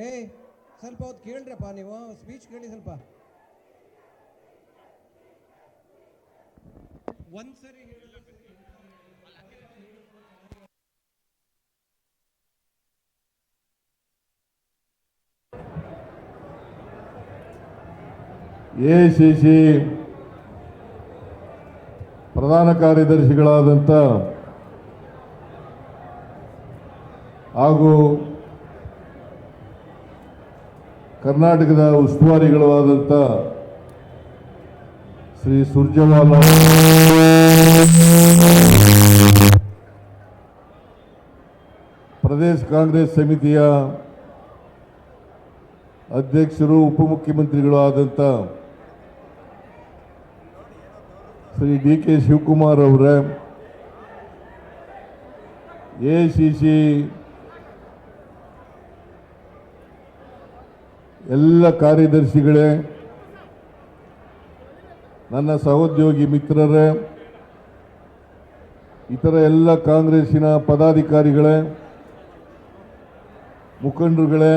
ಏಯ್ ಸ್ವಲ್ಪ ಹೊತ್ತು ಕೇಳ್ರಪ್ಪ, ನೀವು ಸ್ಪೀಚ್ ಕೇಳಿ ಸ್ವಲ್ಪ. ಒಂದ್ಸರಿ ಎಐಸಿಸಿ ಪ್ರಧಾನ ಕಾರ್ಯದರ್ಶಿಗಳಾದಂಥ ಹಾಗೂ ಕರ್ನಾಟಕದ ಉಸ್ತುವಾರಿಗಳು ಆದಂಥ ಶ್ರೀ ಸುರ್ಜೇವಾಲಾ ಪ್ರದೇಶ ಕಾಂಗ್ರೆಸ್ ಸಮಿತಿಯ ಅಧ್ಯಕ್ಷರು ಉಪಮುಖ್ಯಮಂತ್ರಿಗಳು ಆದಂಥ ಶ್ರೀ ಡಿ.ಕೆ. ಶಿವಕುಮಾರ್ ಅವರೇ, ಎಐಸಿಸಿ ಎಲ್ಲ ಕಾರ್ಯದರ್ಶಿಗಳೇ, ನನ್ನ ಸಹೋದ್ಯೋಗಿ ಮಿತ್ರರೇ, ಇತರ ಎಲ್ಲ ಕಾಂಗ್ರೆಸ್ಸಿನ ಪದಾಧಿಕಾರಿಗಳೇ, ಮುಖಂಡರುಗಳೇ,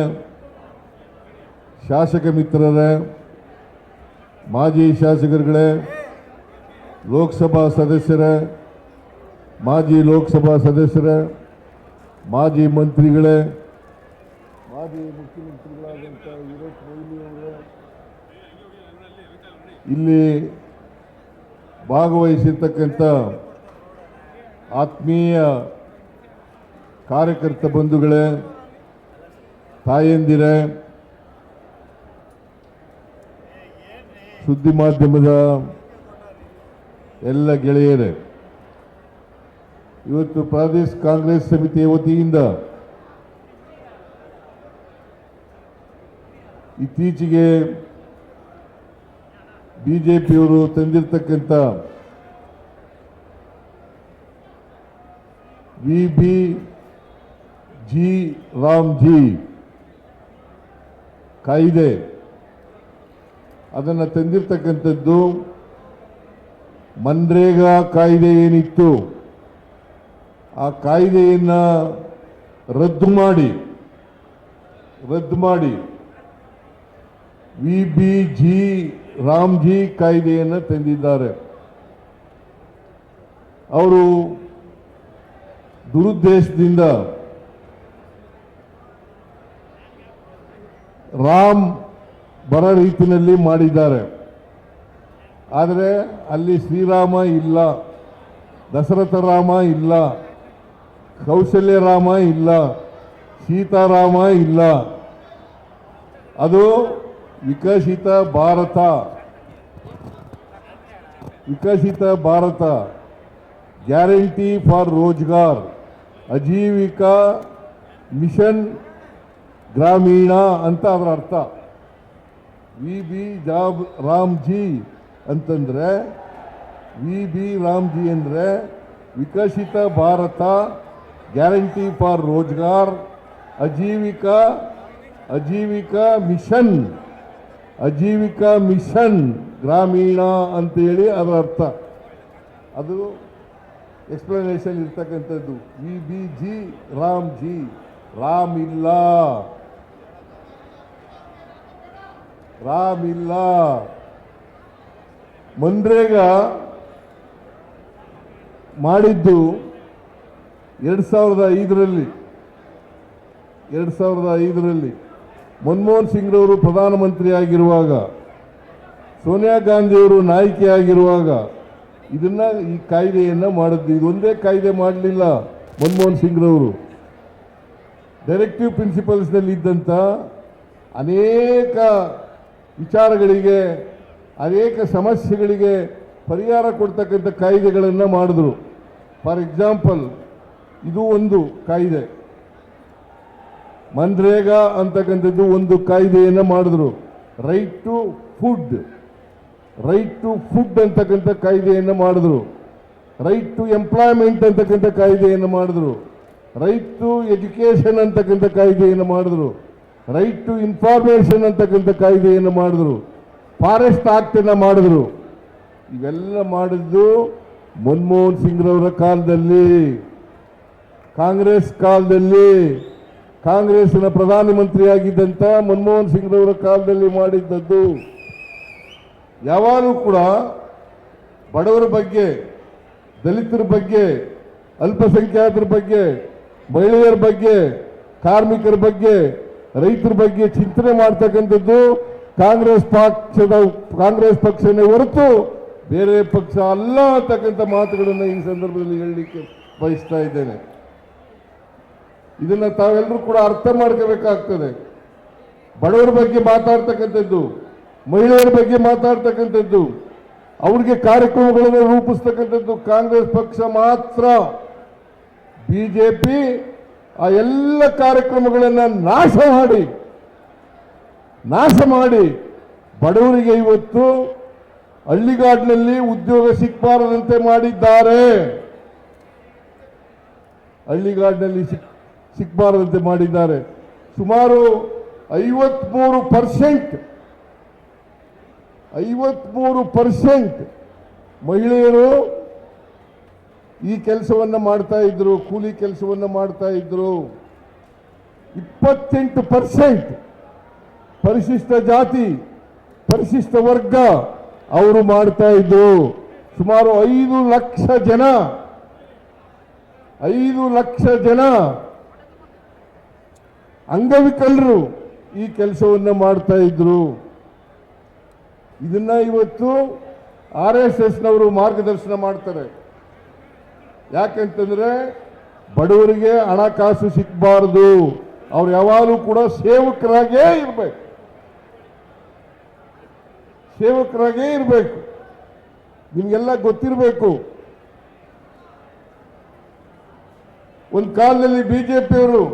ಶಾಸಕ ಮಿತ್ರರೇ, ಮಾಜಿ ಶಾಸಕರುಗಳೇ, ಲೋಕಸಭಾ ಸದಸ್ಯರೇ, ಮಾಜಿ ಲೋಕಸಭಾ ಸದಸ್ಯರೇ, ಮಾಜಿ ಮಂತ್ರಿಗಳೇ, ಮಾಜಿ ಮುಖ್ಯಮಂತ್ರಿಗಳಾದಂಥ ವೀರೇಶ್ ಮೊಯ್ಲಿ ಅವರೇ, ಇಲ್ಲಿ ಭಾಗವಹಿಸಿರ್ತಕ್ಕಂಥ ಆತ್ಮೀಯ ಕಾರ್ಯಕರ್ತ ಬಂಧುಗಳೇ, ತಾಯಂದಿರೇ, ಸುದ್ದಿ ಮಾಧ್ಯಮದ ಎಲ್ಲ ಗೆಳೆಯರೇ, ಇವತ್ತು ಪ್ರದೇಶ ಕಾಂಗ್ರೆಸ್ ಸಮಿತಿಯ ವತಿಯಿಂದ ಇತ್ತೀಚೆಗೆ ಬಿಜೆಪಿಯವರು ತಂದಿರತಕ್ಕಂಥ ವಿ.ಬಿ.ಜಿ. ರಾಮ್ಜಿ ಕಾಯ್ದೆ ಅದನ್ನು ತಂದಿರತಕ್ಕಂಥದ್ದು ಮನ್ರೇಗಾ ಕಾಯ್ದೆ ಏನಿತ್ತು ಆ ಕಾಯ್ದೆಯನ್ನು ರದ್ದು ಮಾಡಿ ವಿ.ಬಿ.ಜಿ. ರಾಮ್ಜಿ ಕಾಯ್ದೆಯನ್ನು ತಂದಿದ್ದಾರೆ. ಅವರು ದುರುದ್ದೇಶದಿಂದ ರಾಮ್ ಬರೋ ರೀತಿಯಲ್ಲಿ ಮಾಡಿದ್ದಾರೆ. ಆದರೆ ಅಲ್ಲಿ ಶ್ರೀರಾಮ ಇಲ್ಲ, ದಶರಥ ರಾಮ ಇಲ್ಲ, ಕೌಶಲ್ಯ ರಾಮ ಇಲ್ಲ, ಸೀತಾರಾಮ ಇಲ್ಲ. ಅದು Viksit Bharat, guarantee for Rozgar, Ajeevika mission Gramin ಅಂತ ಅದರ ಅರ್ಥ. ವಿ.ಬಿ. ರಾಮ್ಜಿ ಅಂತಂದರೆ, ವಿ.ಬಿ. ರಾಮ್ಜಿ ಅಂದರೆ Viksit Bharat, guarantee for Rozgar, Ajeevika mission Gramin ಅಂತೇಳಿ ಅದರ ಅರ್ಥ. ಅದು ಎಕ್ಸ್ಪ್ಲನೇಷನ್ ಇರ್ತಕ್ಕಂಥದ್ದು. ವಿ.ಬಿ.ಜಿ. ರಾಮ್ಜಿ, ರಾಮ್ ಇಲ್ಲ. ಮನ್ರೇಗಾ ಮಾಡಿದ್ದು 2005ರಲ್ಲಿ ಮನಮೋಹನ್ ಸಿಂಗ್ರವರು ಪ್ರಧಾನಮಂತ್ರಿ ಆಗಿರುವಾಗ, ಸೋನಿಯಾ ಗಾಂಧಿಯವರು ನಾಯಕಿಯಾಗಿರುವಾಗ ಈ ಕಾಯ್ದೆಯನ್ನು ಮಾಡಿದ್ದು. ಇದೊಂದೇ ಕಾಯ್ದೆ ಮಾಡಲಿಲ್ಲ ಮನಮೋಹನ್ ಸಿಂಗ್ರವರು. ಡೈರೆಕ್ಟಿವ್ ಪ್ರಿನ್ಸಿಪಲ್ಸ್ನಲ್ಲಿ ಇದ್ದಂಥ ಅನೇಕ ವಿಚಾರಗಳಿಗೆ, ಅನೇಕ ಸಮಸ್ಯೆಗಳಿಗೆ ಪರಿಹಾರ ಕೊಡ್ತಕ್ಕಂಥ ಕಾಯ್ದೆಗಳನ್ನು ಮಾಡಿದ್ರು. ಫಾರ್ ಎಕ್ಸಾಂಪಲ್, ಇದು ಒಂದು ಕಾಯ್ದೆ, ಮನ್ರೇಗಾ ಅಂತಕ್ಕಂಥದ್ದು ಒಂದು ಕಾಯ್ದೆಯನ್ನು ಮಾಡಿದ್ರು. ರೈಟ್ ಟು ಫುಡ್ ಅಂತಕ್ಕಂಥ ಕಾಯ್ದೆಯನ್ನು ಮಾಡಿದ್ರು. ರೈಟ್ ಟು ಎಂಪ್ಲಾಯ್ಮೆಂಟ್ ಅಂತಕ್ಕಂಥ ಕಾಯ್ದೆಯನ್ನು ಮಾಡಿದ್ರು. ರೈಟ್ ಟು ಎಜುಕೇಷನ್ ಅಂತಕ್ಕಂಥ ಕಾಯ್ದೆಯನ್ನು ಮಾಡಿದ್ರು. ರೈಟ್ ಟು ಇನ್ಫಾರ್ಮೇಷನ್ ಅಂತಕ್ಕಂಥ ಕಾಯ್ದೆಯನ್ನು ಮಾಡಿದ್ರು. ಫಾರೆಸ್ಟ್ ಆಕ್ಟನ್ನು ಮಾಡಿದ್ರು. ಇವೆಲ್ಲ ಮಾಡಿದ್ದು ಮನಮೋಹನ್ ಸಿಂಗ್ರವರ ಕಾಲದಲ್ಲಿ, ಕಾಂಗ್ರೆಸ್ ಕಾಲದಲ್ಲಿ. ಕಾಂಗ್ರೆಸ್ನ ಪ್ರಧಾನಮಂತ್ರಿಯಾಗಿದ್ದಂಥ ಮನಮೋಹನ್ ಸಿಂಗ್ರವರ ಕಾಲದಲ್ಲಿ ಮಾಡಿದ್ದದ್ದು. ಯಾವಾಗಲೂ ಕೂಡ ಬಡವರ ಬಗ್ಗೆ, ದಲಿತರ ಬಗ್ಗೆ, ಅಲ್ಪಸಂಖ್ಯಾತರ ಬಗ್ಗೆ, ಮಹಿಳೆಯರ ಬಗ್ಗೆ, ಕಾರ್ಮಿಕರ ಬಗ್ಗೆ, ರೈತರ ಬಗ್ಗೆ ಚಿಂತನೆ ಮಾಡ್ತಕ್ಕಂಥದ್ದು ಕಾಂಗ್ರೆಸ್ ಪಕ್ಷನೇ ಹೊರತು ಬೇರೆ ಪಕ್ಷ ಅಲ್ಲ ಅಂತಕ್ಕಂಥ ಮಾತುಗಳನ್ನು ಈ ಸಂದರ್ಭದಲ್ಲಿ ಹೇಳಲಿಕ್ಕೆ ಬಯಸ್ತಾ ಇದ್ದೇನೆ. ಇದನ್ನ ತಾವೆಲ್ಲರೂ ಕೂಡ ಅರ್ಥ ಮಾಡ್ಕೋಬೇಕಾಗ್ತದೆ. ಬಡವರ ಬಗ್ಗೆ ಮಾತಾಡ್ತಕ್ಕಂಥದ್ದು, ಮಹಿಳೆಯರ ಬಗ್ಗೆ ಮಾತಾಡ್ತಕ್ಕಂಥದ್ದು, ಅವ್ರಿಗೆ ಕಾರ್ಯಕ್ರಮಗಳನ್ನು ರೂಪಿಸ್ತಕ್ಕಂಥದ್ದು ಕಾಂಗ್ರೆಸ್ ಪಕ್ಷ ಮಾತ್ರ. ಬಿಜೆಪಿ ಆ ಎಲ್ಲ ಕಾರ್ಯಕ್ರಮಗಳನ್ನು ನಾಶ ಮಾಡಿ ಬಡವರಿಗೆ ಇವತ್ತು ಹಳ್ಳಿಗಾಡಿನಲ್ಲಿ ಉದ್ಯೋಗ ಸಿಕ್ಕಬಾರದಂತೆ ಮಾಡಿದ್ದಾರೆ. ಹಳ್ಳಿಗಾಡಿನಲ್ಲಿ ಸಿಕ್ಕಬಾರದಂತೆ ಮಾಡಿದ್ದಾರೆ. ಸುಮಾರು 53% ಮಹಿಳೆಯರು ಈ ಕೆಲಸವನ್ನು ಮಾಡ್ತಾ ಇದ್ರು, ಕೂಲಿ ಕೆಲಸವನ್ನು ಮಾಡ್ತಾ ಇದ್ರು. 28% ಪರಿಶಿಷ್ಟ ಜಾತಿ, ಪರಿಶಿಷ್ಟ ವರ್ಗ ಅವರು ಮಾಡ್ತಾ ಇದ್ರು. ಸುಮಾರು 5 ಲಕ್ಷ ಜನ ಅಂಗವಿಕಲರು ಈ ಕೆಲಸವನ್ನು ಮಾಡ್ತಾ ಇದ್ರು. ಇದನ್ನ ಇವತ್ತು RSSನವರು ಮಾರ್ಗದರ್ಶನ ಮಾಡ್ತಾರೆ. ಯಾಕೆಂತಂದ್ರೆ ಬಡವರಿಗೆ ಹಣಕಾಸು ಸಿಕ್ಕಬಾರದು, ಅವ್ರು ಯಾವಾಗಲೂ ಕೂಡ ಸೇವಕರಾಗೇ ಇರಬೇಕು. ನಿಮಗೆಲ್ಲ ಗೊತ್ತಿರಬೇಕು, ಒಂದು ಕಾಲದಲ್ಲಿ ಬಿಜೆಪಿಯವರು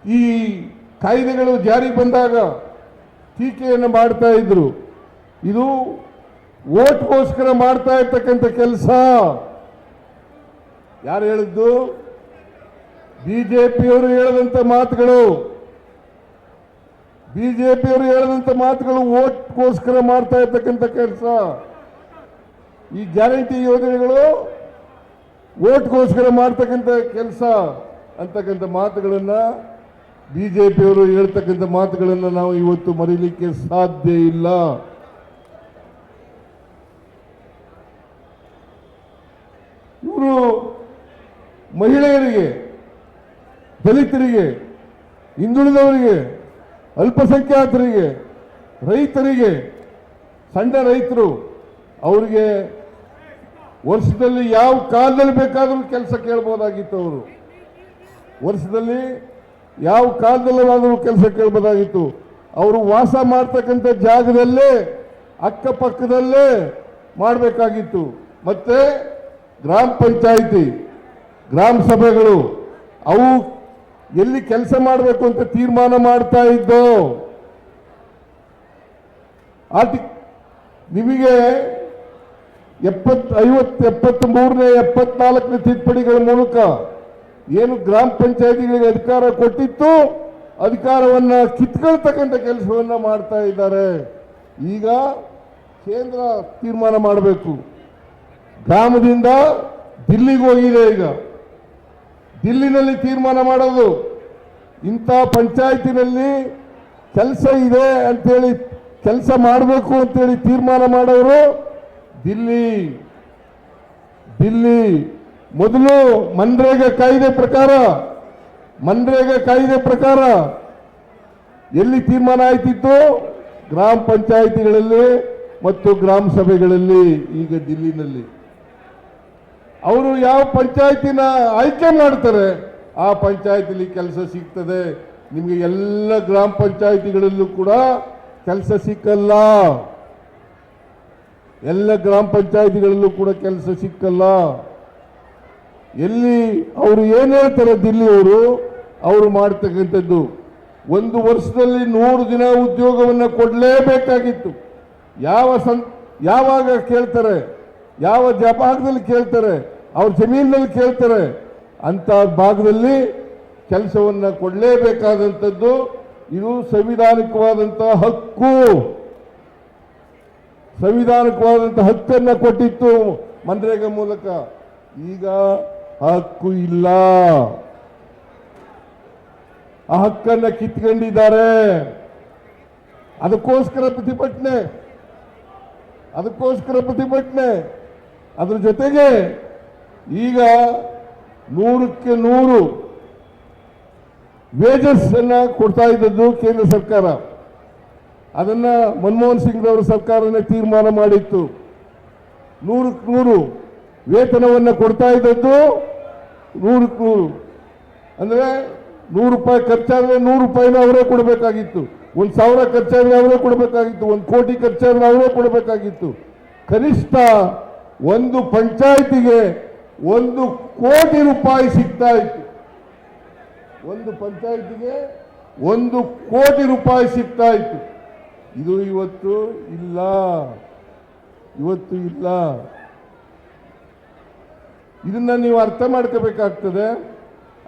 ಈ ಕಾಯ್ದೆಗಳು ಜಾರಿಗೆ ಬಂದಾಗ ಟೀಕೆಯನ್ನು ಮಾಡ್ತಾ ಇದ್ರು. ಇದು ಓಟ್ಗೋಸ್ಕರ ಮಾಡ್ತಾ ಇರ್ತಕ್ಕಂಥ ಕೆಲಸ. ಯಾರು ಹೇಳಿದ್ದು? ಬಿಜೆಪಿಯವರು ಹೇಳದಂತ ಮಾತುಗಳು. ಓಟ್ಗೋಸ್ಕರ ಮಾಡ್ತಾ ಇರ್ತಕ್ಕಂಥ ಕೆಲಸ. ಈ ಗ್ಯಾರಂಟಿ ಯೋಜನೆಗಳು ಓಟ್ಗೋಸ್ಕರ ಮಾಡ್ತಕ್ಕಂಥ ಕೆಲಸ ಅಂತಕ್ಕಂಥ ಮಾತುಗಳನ್ನ, ಬಿಜೆಪಿಯವರು ಹೇಳ್ತಕ್ಕಂಥ ಮಾತುಗಳನ್ನು ನಾವು ಇವತ್ತು ಮರೀಲಿಕ್ಕೆ ಸಾಧ್ಯ ಇಲ್ಲ. ಇವರು ಮಹಿಳೆಯರಿಗೆ, ದಲಿತರಿಗೆ, ಹಿಂದುಳಿದವರಿಗೆ, ಅಲ್ಪಸಂಖ್ಯಾತರಿಗೆ, ರೈತರಿಗೆ, ಸಣ್ಣ ರೈತರು, ಅವರಿಗೆ ವರ್ಷದಲ್ಲಿ ಯಾವ ಕಾಲದಲ್ಲಿ ಬೇಕಾದರೂ ಕೆಲಸ ಕೇಳಬಹುದಾಗಿತ್ತು. ಅವರು ವರ್ಷದಲ್ಲಿ ಯಾವ ಕಾಲದಲ್ಲಾದರೂ ಕೆಲಸ ಕೇಳಬಹುದಾಗಿತ್ತು. ಅವರು ವಾಸ ಮಾಡ್ತಕ್ಕಂಥ ಜಾಗದಲ್ಲೇ, ಅಕ್ಕಪಕ್ಕದಲ್ಲೇ ಮಾಡಬೇಕಾಗಿತ್ತು. ಮತ್ತೆ ಗ್ರಾಮ ಪಂಚಾಯಿತಿ, ಗ್ರಾಮ ಸಭೆಗಳು ಅವು ಎಲ್ಲಿ ಕೆಲಸ ಮಾಡಬೇಕು ಅಂತ ತೀರ್ಮಾನ ಮಾಡ್ತಾ ಇದ್ದೋ. ನಿಮಗೆ 73ನೇ 74ನೇ ತಿದ್ದುಪಡಿಗಳ ಮೂಲಕ ಏನು ಗ್ರಾಮ ಪಂಚಾಯಿತಿಗಳಿಗೆ ಅಧಿಕಾರ ಕೊಟ್ಟಿತ್ತು, ಅಧಿಕಾರವನ್ನ ಕಿತ್ಕೊಳ್ತಕ್ಕಂಥ ಕೆಲಸವನ್ನ ಮಾಡ್ತಾ ಇದ್ದಾರೆ. ಈಗ ಕೇಂದ್ರ ತೀರ್ಮಾನ ಮಾಡಬೇಕು. ಗ್ರಾಮದಿಂದ ದಿಲ್ಲಿಗೆ ಹೋಗಿದೆ. ಈಗ ದಿಲ್ಲಿನಲ್ಲಿ ತೀರ್ಮಾನ ಮಾಡೋದು, ಇಂಥ ಪಂಚಾಯತಿನಲ್ಲಿ ಕೆಲಸ ಇದೆ ಅಂತೇಳಿ, ಕೆಲಸ ಮಾಡಬೇಕು ಅಂತೇಳಿ ತೀರ್ಮಾನ ಮಾಡೋರು ದಿಲ್ಲಿ. ಮೊದಲು ಮನ್ರೇಗಾ ಕಾಯ್ದೆ ಪ್ರಕಾರ ಎಲ್ಲಿ ತೀರ್ಮಾನ ಆಯ್ತಿತ್ತು? ಗ್ರಾಮ ಪಂಚಾಯಿತಿಗಳಲ್ಲಿ ಮತ್ತು ಗ್ರಾಮ ಸಭೆಗಳಲ್ಲಿ. ಈಗ ದಿಲ್ಲಿನಲ್ಲಿ ಅವರು ಯಾವ ಪಂಚಾಯತಿನ ಆಯ್ಕೆ ಮಾಡ್ತಾರೆ ಆ ಪಂಚಾಯತಿಲಿ ಕೆಲಸ ಸಿಗ್ತದೆ. ನಿಮಗೆ ಎಲ್ಲ ಗ್ರಾಮ ಪಂಚಾಯಿತಿಗಳಲ್ಲೂ ಕೂಡ ಕೆಲಸ ಸಿಕ್ಕಲ್ಲ. ಎಲ್ಲಿ ಅವರು ಏನು ಹೇಳ್ತಾರೆ ದಿಲ್ಲಿಯವರು, ಅವರು ಮಾಡ್ತಕ್ಕಂಥದ್ದು. ಒಂದು ವರ್ಷದಲ್ಲಿ 100 ದಿನ ಉದ್ಯೋಗವನ್ನು ಕೊಡಲೇಬೇಕಾಗಿತ್ತು. ಯಾವಾಗ ಕೇಳ್ತಾರೆ, ಯಾವ ಭಾಗದಲ್ಲಿ ಕೇಳ್ತಾರೆ, ಅವ್ರ ಜಮೀನಿನಲ್ಲಿ ಕೇಳ್ತಾರೆ, ಅಂತ ಭಾಗದಲ್ಲಿ ಕೆಲಸವನ್ನು ಕೊಡಲೇಬೇಕಾದಂಥದ್ದು. ಇದು ಸಂವಿಧಾನಿಕವಾದಂತಹ ಹಕ್ಕನ್ನು ಕೊಟ್ಟಿತ್ತು ಮನ್ರೇಗಾ ಮೂಲಕ. ಈಗ ಹಕ್ಕು ಇಲ್ಲ. ಆ ಹಕ್ಕನ್ನ ಕಿತ್ಕೊಂಡಿದ್ದಾರೆ. ಅದಕ್ಕೋಸ್ಕರ ಪ್ರತಿಭಟನೆ. ಅದ್ರ ಜೊತೆಗೆ ಈಗ 100ಕ್ಕೆ 100 ವೇಜಸ್ ಅನ್ನ ಕೊಡ್ತಾ ಇದ್ದದ್ದು ಕೇಂದ್ರ ಸರ್ಕಾರ. ಅದನ್ನ ಮನಮೋಹನ್ ಸಿಂಗ್ ಅವರ ಸರ್ಕಾರನೇ ತೀರ್ಮಾನ ಮಾಡಿತ್ತು. 100ಕ್ಕೆ 100 ವೇತನವನ್ನು ಕೊಡ್ತಾ ಇದ್ದದ್ದು 100ಕ್ಕೆ 100 ಅಂದ್ರೆ ₹100 ಖರ್ಚಾದ್ರೆ ₹100 ಅವರೇ ಕೊಡಬೇಕಾಗಿತ್ತು. 1,000 ಖರ್ಚಾದ್ರೆ ಅವರೇ ಕೊಡಬೇಕಾಗಿತ್ತು. 1 ಕೋಟಿ ಖರ್ಚಾದ್ರೆ ಅವರೇ ಕೊಡಬೇಕಾಗಿತ್ತು. ಕನಿಷ್ಠ ಒಂದು ಪಂಚಾಯಿತಿಗೆ ₹1 ಕೋಟಿ ಸಿಗ್ತಾ ಇತ್ತು. ಒಂದು ಪಂಚಾಯಿತಿಗೆ ₹1 ಕೋಟಿ ಸಿಗ್ತಾ ಇತ್ತು. ಇದು ಇವತ್ತು ಇಲ್ಲ. ಇದನ್ನ ನೀವು ಅರ್ಥ ಮಾಡ್ಕೋಬೇಕಾಗ್ತದೆ.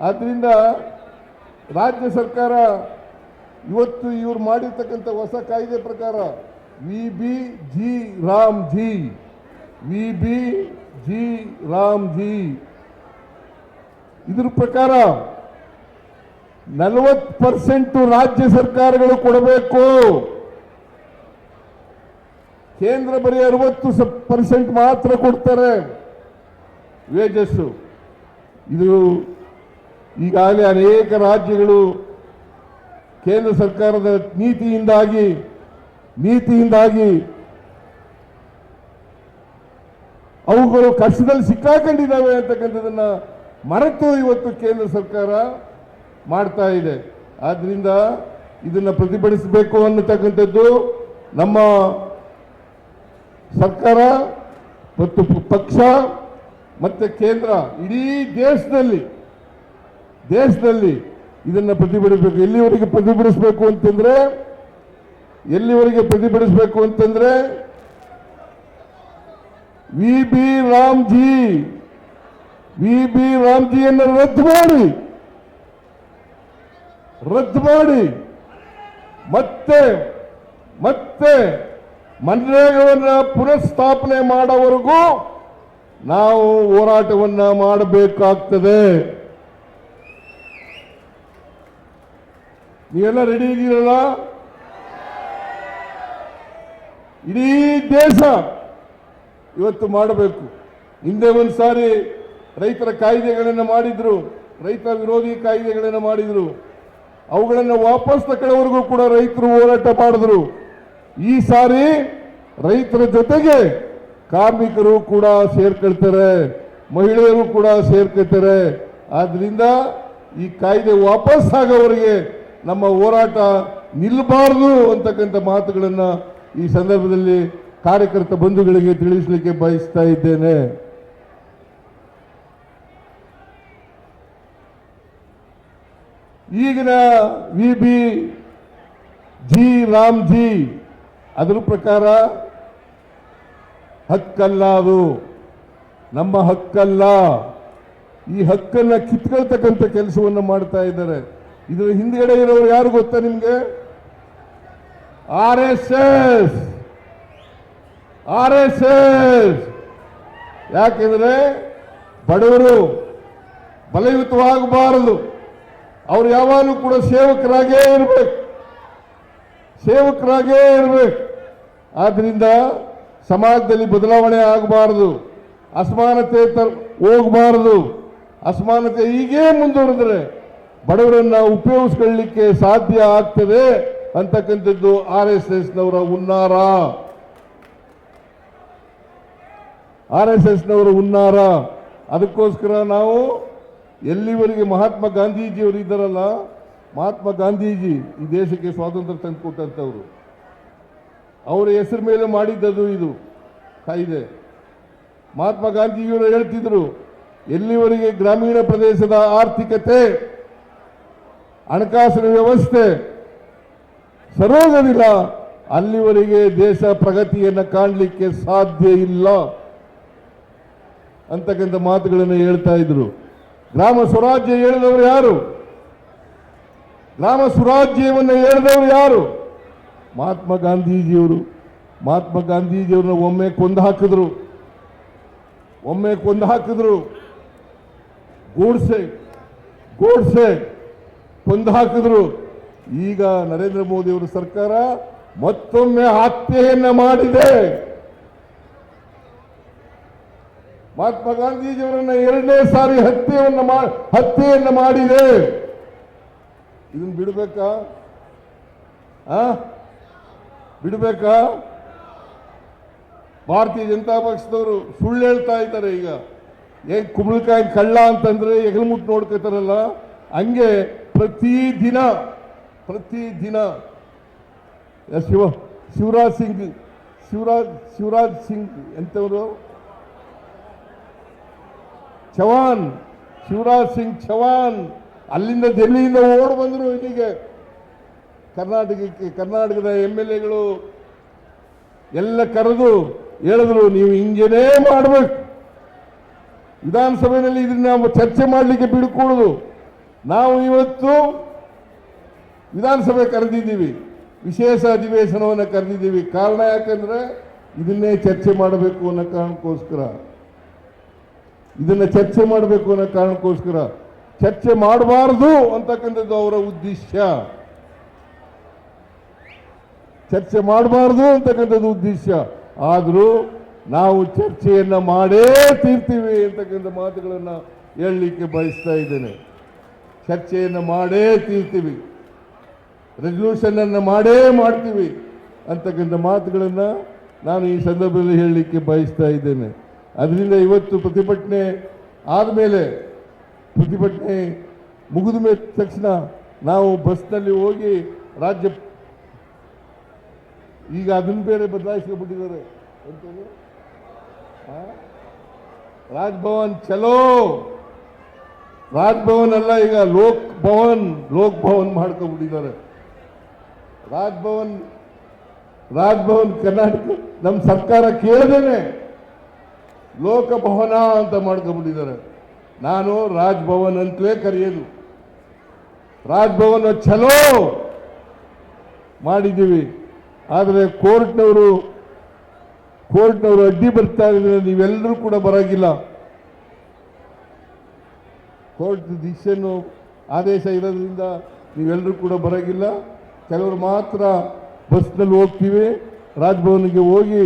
ಆದ್ರಿಂದ ರಾಜ್ಯ ಸರ್ಕಾರ ಇವತ್ತು ಇವರು ಮಾಡಿರ್ತಕ್ಕಂಥ ಹೊಸ ಕಾಯ್ದೆ ಪ್ರಕಾರ ವಿಬಿಜಿ ರಾಮ್ಜಿ ಇದ್ರ ಪ್ರಕಾರ 40% ರಾಜ್ಯ ಸರ್ಕಾರಗಳು ಕೊಡಬೇಕು. ಕೇಂದ್ರ ಬರೀ 60% ಮಾತ್ರ ಕೊಡ್ತಾರೆ ವೇಜಸ್. ಇದು ಈಗಾಗಲೇ ಅನೇಕ ರಾಜ್ಯಗಳು ಕೇಂದ್ರ ಸರ್ಕಾರದ ನೀತಿಯಿಂದಾಗಿ ಅವುಗಳು ಕಷ್ಟದಲ್ಲಿ ಸಿಕ್ಕಾಕೊಂಡಿದ್ದಾವೆ ಅಂತಕ್ಕಂಥದನ್ನ ಮರೆತು ಇವತ್ತು ಕೇಂದ್ರ ಸರ್ಕಾರ ಮಾಡ್ತಾ ಇದೆ. ಆದ್ರಿಂದ ಇದನ್ನ ಪ್ರತಿಭಟಿಸಬೇಕು ಅನ್ನತಕ್ಕಂಥದ್ದು ನಮ್ಮ ಸರ್ಕಾರ ಮತ್ತು ಪಕ್ಷ ಮತ್ತೆ ಕೇಂದ್ರ ಇಡೀ ದೇಶದಲ್ಲಿ ಇದನ್ನ ಪ್ರತಿಭಟಿಸಬೇಕು. ಎಲ್ಲಿವರೆಗೆ ಪ್ರತಿಭಟಿಸಬೇಕು ಅಂತಂದ್ರೆ ವಿಬಿ ರಾಮ್ಜಿಯನ್ನು ರದ್ದು ಮಾಡಿ ಮತ್ತೆ ಮನ್ರೇಗಾವನ್ನು ಪುನಃಸ್ಥಾಪನೆ ಮಾಡೋವರೆಗೂ ನಾವು ಹೋರಾಟವನ್ನ ಮಾಡಬೇಕಾಗ್ತದೆ. ನೀವೆಲ್ಲ ರೆಡಿ ಇದೀರಲ್ಲ? ಇಡೀ ದೇಶ ಇವತ್ತು ಮಾಡಬೇಕು. ಹಿಂದೆ ಒಂದು ಸಾರಿ ರೈತರ ಕಾಯ್ದೆಗಳನ್ನು ಮಾಡಿದ್ರು, ರೈತ ವಿರೋಧಿ ಕಾಯ್ದೆಗಳನ್ನು ಮಾಡಿದ್ರು. ಅವುಗಳನ್ನು ವಾಪಸ್ ತಗೊಳ್ಳೋವರೆಗೂ ಕೂಡ ರೈತರು ಹೋರಾಟ ಮಾಡಿದ್ರು. ಈ ಸಾರಿ ರೈತರ ಜೊತೆಗೆ ಕಾರ್ಮಿಕರು ಕೂಡ ಸೇರ್ಕೊಳ್ತಾರೆ, ಮಹಿಳೆಯರು ಕೂಡ ಸೇರ್ಕೊಳ್ತಾರೆ. ಆದ್ರಿಂದ ಈ ಕಾಯ್ದೆ ವಾಪಸ್ ಆಗೋವರೆಗೆ ನಮ್ಮ ಹೋರಾಟ ನಿಲ್ಲಬಾರದು ಅಂತಕ್ಕಂಥ ಮಾತುಗಳನ್ನು ಈ ಸಂದರ್ಭದಲ್ಲಿ ಕಾರ್ಯಕರ್ತ ಬಂಧುಗಳಿಗೆ ತಿಳಿಸಲಿಕ್ಕೆ ಬಯಸ್ತಾ ಇದ್ದೇನೆ. ಈಗಿನ ವಿಬಿಜಿ ರಾಮ್ಜಿ ಅದರ ಪ್ರಕಾರ ಹಕ್ಕಲ್ಲ, ಅದು ನಮ್ಮ ಹಕ್ಕಲ್ಲ. ಈ ಹಕ್ಕನ್ನ ಕಿತ್ಕೊಳ್ತಕ್ಕಂಥ ಕೆಲಸವನ್ನು ಮಾಡ್ತಾ ಇದ್ದಾರೆ. ಇದರ ಹಿಂದ್ಗಡೆ ಇರೋರು ಯಾರು ಗೊತ್ತಾ ನಿಮ್ಗೆ? RSS. ಯಾಕೆಂದ್ರೆ ಬಡವರು ಬಲಯುತವಾಗಬಾರದು. ಅವ್ರು ಯಾವಾಗಲೂ ಕೂಡ ಸೇವಕರಾಗೇ ಇರಬೇಕು. ಆದ್ರಿಂದ ಸಮಾಜದಲ್ಲಿ ಬದಲಾವಣೆ ಆಗಬಾರದು, ಅಸಮಾನತೆ ಹೋಗಬಾರದು. ಅಸಮಾನತೆ ಹೀಗೇ ಮುಂದುವರೆದ್ರೆ ಬಡವರನ್ನ ಉಪಯೋಗಿಸ್ಕೊಳ್ಳಿಕ್ಕೆ ಸಾಧ್ಯ ಆಗ್ತದೆ ಅಂತಕ್ಕಂಥದ್ದು RSSನವರ ಹುನ್ನಾರ. ಅದಕ್ಕೋಸ್ಕರ ನಾವು ಎಲ್ಲಿವರೆಗೆ ಮಹಾತ್ಮ ಗಾಂಧೀಜಿಯವರು ಇದ್ದಾರಲ್ಲ, ಮಹಾತ್ಮ ಗಾಂಧೀಜಿ ಈ ದೇಶಕ್ಕೆ ಸ್ವಾತಂತ್ರ್ಯ ತಂದುಕೊಟ್ಟಂಥವ್ರು, ಅವರ ಹೆಸರು ಮೇಲೆ ಮಾಡಿದ್ದದು ಇದು ಕಾಯ್ದೆ. ಮಹಾತ್ಮ ಗಾಂಧೀಜಿಯವರು ಹೇಳ್ತಿದ್ರು, ಎಲ್ಲಿವರೆಗೆ ಗ್ರಾಮೀಣ ಪ್ರದೇಶದ ಆರ್ಥಿಕತೆ, ಹಣಕಾಸಿನ ವ್ಯವಸ್ಥೆ ಸರೋಗವಿಲ್ಲ ಅಲ್ಲಿವರೆಗೆ ದೇಶ ಪ್ರಗತಿಯನ್ನು ಕಾಣಲಿಕ್ಕೆ ಸಾಧ್ಯ ಇಲ್ಲ ಅಂತಕ್ಕಂಥ ಮಾತುಗಳನ್ನು ಹೇಳ್ತಾ ಇದ್ರು. ಗ್ರಾಮ ಸ್ವರಾಜ್ಯ ಹೇಳಿದವರು ಯಾರು? ಗ್ರಾಮ ಸ್ವರಾಜ್ಯವನ್ನು ಹೇಳಿದವರು ಯಾರು? ಮಹಾತ್ಮ ಗಾಂಧೀಜಿಯವರು. ಮಹಾತ್ಮ ಗಾಂಧೀಜಿಯವ್ರನ್ನ ಒಮ್ಮೆ ಕೊಂದು ಹಾಕಿದ್ರು. ಗೋಡ್ಸೆ ಕೊಂದು ಹಾಕಿದ್ರು. ಈಗ ನರೇಂದ್ರ ಮೋದಿ ಅವರ ಸರ್ಕಾರ ಮತ್ತೊಮ್ಮೆ ಹತ್ಯೆಯನ್ನ ಮಾಡಿದೆ. ಮಹಾತ್ಮ ಗಾಂಧೀಜಿಯವರನ್ನ ಎರಡನೇ ಸಾರಿ ಹತ್ಯೆಯನ್ನ ಮಾಡಿದೆ. ಇದನ್ನು ಬಿಡಬೇಕಾ? ಬಿಡಬೇಕಾ? ಭಾರತೀಯ ಜನತಾ ಪಕ್ಷದವರು ಸುಳ್ಳು ಹೇಳ್ತಾ ಇದ್ದಾರೆ. ಈಗ ಏನ್ ಕುಂಬಳಕಾಯಿ ಕಳ್ಳ ಅಂತಂದ್ರೆ ಎಗಲ್ಮುಟ್ಟು ನೋಡ್ಕೋತಾರಲ್ಲ, ಹಂಗೆ ಪ್ರತಿದಿನ ಶಿವರಾಜ್ ಸಿಂಗ್ ಎಂತವರು ಶಿವರಾಜ್ ಸಿಂಗ್ ಚೌಹಾಣ್ ಅಲ್ಲಿಂದ ಡೆಲ್ಲಿಯಿಂದ ಓಡ್ ಬಂದರು ಇಲ್ಲಿಗೆ ಕರ್ನಾಟಕದ MLAಗಳು ಎಲ್ಲ ಕರೆದು ಹೇಳಿದ್ರು, ನೀವು ಹಿಂಗೇನೇ ಮಾಡಬೇಕು, ವಿಧಾನಸಭೆಯಲ್ಲಿ ಇದನ್ನ ನಾವು ಚರ್ಚೆ ಮಾಡಲಿಕ್ಕೆ ಬಿಡ್ಕೊಡುದು. ನಾವು ಇವತ್ತು ವಿಧಾನಸಭೆ ಕರೆದಿದ್ದೀವಿ, ವಿಶೇಷ ಅಧಿವೇಶನವನ್ನು ಕರೆದಿದ್ದೀವಿ. ಕಾರಣ ಯಾಕಂದ್ರೆ ಇದನ್ನೇ ಚರ್ಚೆ ಮಾಡಬೇಕು ಅನ್ನೋ ಕಾರಣಕ್ಕೋಸ್ಕರ, ಇದನ್ನ ಚರ್ಚೆ ಮಾಡಬೇಕು ಅನ್ನೋ ಕಾರಣಕ್ಕೋಸ್ಕರ. ಚರ್ಚೆ ಮಾಡಬಾರದು ಅಂತಕ್ಕಂಥದ್ದು ಅವರ ಉದ್ದೇಶ. ಚರ್ಚೆ ಮಾಡಬಾರದು ಅಂತಕ್ಕಂಥದ್ದು ಉದ್ದೇಶ. ಆದರೂ ನಾವು ಚರ್ಚೆಯನ್ನ ಮಾಡೇ ತೀರ್ತೀವಿ ಅಂತಕ್ಕಂಥ ಮಾತುಗಳನ್ನು ಹೇಳಲಿಕ್ಕೆ ಬಯಸ್ತಾ ಇದ್ದೇನೆ. ಚರ್ಚೆಯನ್ನು ಮಾಡೇ ತೀರ್ತೀವಿ, ರೆಸಲ್ಯೂಷನ್ ಅನ್ನು ಮಾಡೇ ಮಾಡ್ತೀವಿ ಅಂತಕ್ಕಂಥ ಮಾತುಗಳನ್ನು ನಾನು ಈ ಸಂದರ್ಭದಲ್ಲಿ ಹೇಳಲಿಕ್ಕೆ ಬಯಸ್ತಾ ಇದ್ದೇನೆ. ಅದರಿಂದ ಇವತ್ತು ಪ್ರತಿಭಟನೆ ಆದಮೇಲೆ, ಪ್ರತಿಭಟನೆ ಮುಗಿದ ಮೇಲೆ ತಕ್ಷಣ ನಾವು ಬಸ್ನಲ್ಲಿ ಹೋಗಿ ಈಗ ಅದನ್ನು ಬೇರೆ ಬದಲಾಯಿಸ್ಕೊಂಡ್ಬಿಟ್ಟಿದ್ದಾರೆ. ರಾಜ್ಭವನ್ ಚಲೋ, ರಾಜ್ಭವನ್ ಅಲ್ಲ, ಈಗ ಲೋಕ್ ಭವನ್ ಮಾಡ್ಕೊಂಡ್ಬಿಟ್ಟಿದ್ದಾರೆ. ರಾಜ್ಭವನ್ ಕರ್ನಾಟಕ ನಮ್ಮ ಸರ್ಕಾರ ಕೇಳದೇನೆ ಲೋಕಭವನ ಅಂತ ಮಾಡ್ಕೊಂಡ್ಬಿಟ್ಟಿದ್ದಾರೆ. ನಾನು ರಾಜ್ಭವನ್ ಅಂತಲೇ ಕರೆಯೋದು. ರಾಜ್ಭವನ್ ಚಲೋ ಮಾಡಿದ್ದೀವಿ. ಆದರೆ ಕೋರ್ಟ್ನವರು ಅಡ್ಡಿ ಬರ್ತಾ ಇದ್ರೆ ನೀವೆಲ್ಲರೂ ಕೂಡ ಬರೋಗಿಲ್ಲ. ಕೋರ್ಟ್ ಡಿಸಿಷನ್ ಆದೇಶ ಇರೋದ್ರಿಂದ ನೀವೆಲ್ಲರೂ ಕೂಡ ಬರೋಗಿಲ್ಲ. ಕೆಲವರು ಮಾತ್ರ ಬಸ್ನಲ್ಲಿ ಹೋಗ್ತೀವಿ, ರಾಜ್ಭವನ್ಗೆ ಹೋಗಿ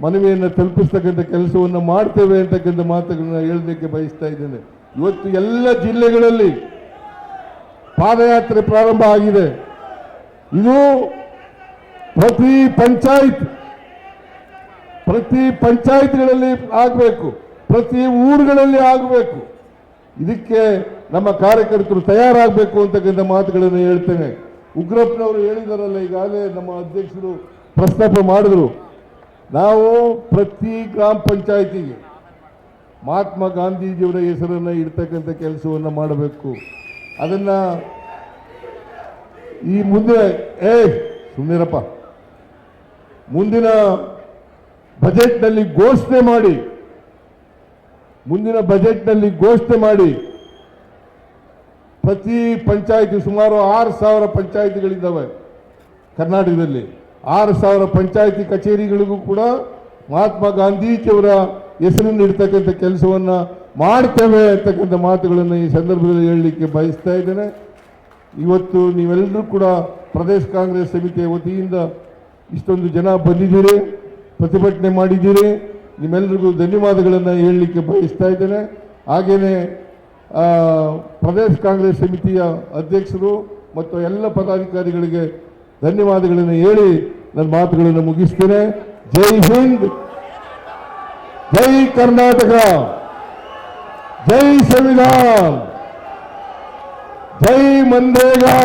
ಮನವಿಯನ್ನು ತಲುಪಿಸ್ತಕ್ಕಂಥ ಕೆಲಸವನ್ನು ಮಾಡ್ತೇವೆ ಅಂತಕ್ಕಂಥ ಮಾತುಗಳನ್ನ ಹೇಳಲಿಕ್ಕೆ ಬಯಸ್ತಾ ಇದ್ದೇನೆ. ಇವತ್ತು ಎಲ್ಲ ಜಿಲ್ಲೆಗಳಲ್ಲಿ ಪಾದಯಾತ್ರೆ ಪ್ರಾರಂಭ ಆಗಿದೆ. ಇದು ಪ್ರತಿ ಪಂಚಾಯತ್ಗಳಲ್ಲಿ ಆಗಬೇಕು, ಪ್ರತಿ ಊರುಗಳಲ್ಲಿ ಆಗಬೇಕು. ಇದಕ್ಕೆ ನಮ್ಮ ಕಾರ್ಯಕರ್ತರು ತಯಾರಾಗಬೇಕು ಅಂತಕ್ಕಂಥ ಮಾತುಗಳನ್ನು ಹೇಳ್ತೇನೆ. ಉಗ್ರಪ್ಪನವರು ಹೇಳಿದಾರಲ್ಲ, ಈಗಾಗಲೇ ನಮ್ಮ ಅಧ್ಯಕ್ಷರು ಪ್ರಸ್ತಾಪ ಮಾಡಿದ್ರು, ನಾವು ಪ್ರತಿ ಗ್ರಾಮ ಪಂಚಾಯತಿಗೆ ಮಹಾತ್ಮ ಗಾಂಧೀಜಿಯವರ ಹೆಸರನ್ನು ಇಡ್ತಕ್ಕಂಥ ಕೆಲಸವನ್ನು ಮಾಡಬೇಕು. ಅದನ್ನ ಈ ಮುಂದೆ ಸುಮ್ಮನಿರಪ್ಪ, ಮುಂದಿನ ಬಜೆಟ್ನಲ್ಲಿ ಘೋಷಣೆ ಮಾಡಿ ಪ್ರತಿ ಪಂಚಾಯತಿ, ಸುಮಾರು 6,000 ಪಂಚಾಯತಿಗಳಿದ್ದಾವೆ ಕರ್ನಾಟಕದಲ್ಲಿ. 6,000 ಪಂಚಾಯತಿ ಕಚೇರಿಗಳಿಗೂ ಕೂಡ ಮಹಾತ್ಮ ಗಾಂಧೀಜಿಯವರ ಹೆಸರನ್ನು ಇಡ್ತಕ್ಕಂಥ ಕೆಲಸವನ್ನು ಮಾಡ್ತೇವೆ ಅಂತಕ್ಕಂಥ ಮಾತುಗಳನ್ನು ಈ ಸಂದರ್ಭದಲ್ಲಿ ಹೇಳಲಿಕ್ಕೆ ಬಯಸ್ತಾ ಇದ್ದೇನೆ. ಇವತ್ತು ನೀವೆಲ್ಲರೂ ಕೂಡ ಪ್ರದೇಶ ಕಾಂಗ್ರೆಸ್ ಸಮಿತಿಯ ವತಿಯಿಂದ ಇಷ್ಟೊಂದು ಜನ ಬಂದಿದ್ದೀರಿ, ಪ್ರತಿಭಟನೆ ಮಾಡಿದ್ದೀರಿ. ನಿಮ್ಮೆಲ್ಲರಿಗೂ ಧನ್ಯವಾದಗಳನ್ನು ಹೇಳಲಿಕ್ಕೆ ಬಯಸ್ತಾ ಇದ್ದೇನೆ. ಹಾಗೆಯೇ ಪ್ರದೇಶ ಕಾಂಗ್ರೆಸ್ ಸಮಿತಿಯ ಅಧ್ಯಕ್ಷರು ಮತ್ತು ಎಲ್ಲ ಪದಾಧಿಕಾರಿಗಳಿಗೆ ಧನ್ಯವಾದಗಳನ್ನು ಹೇಳಿ ನನ್ನ ಮಾತುಗಳನ್ನು ಮುಗಿಸ್ತೇನೆ. ಜೈ ಹಿಂದ್, ಜೈ ಕರ್ನಾಟಕ, ಜೈ ಸಂವಿಧಾನ, ಜೈ ಮನ್ರೇಗಾ.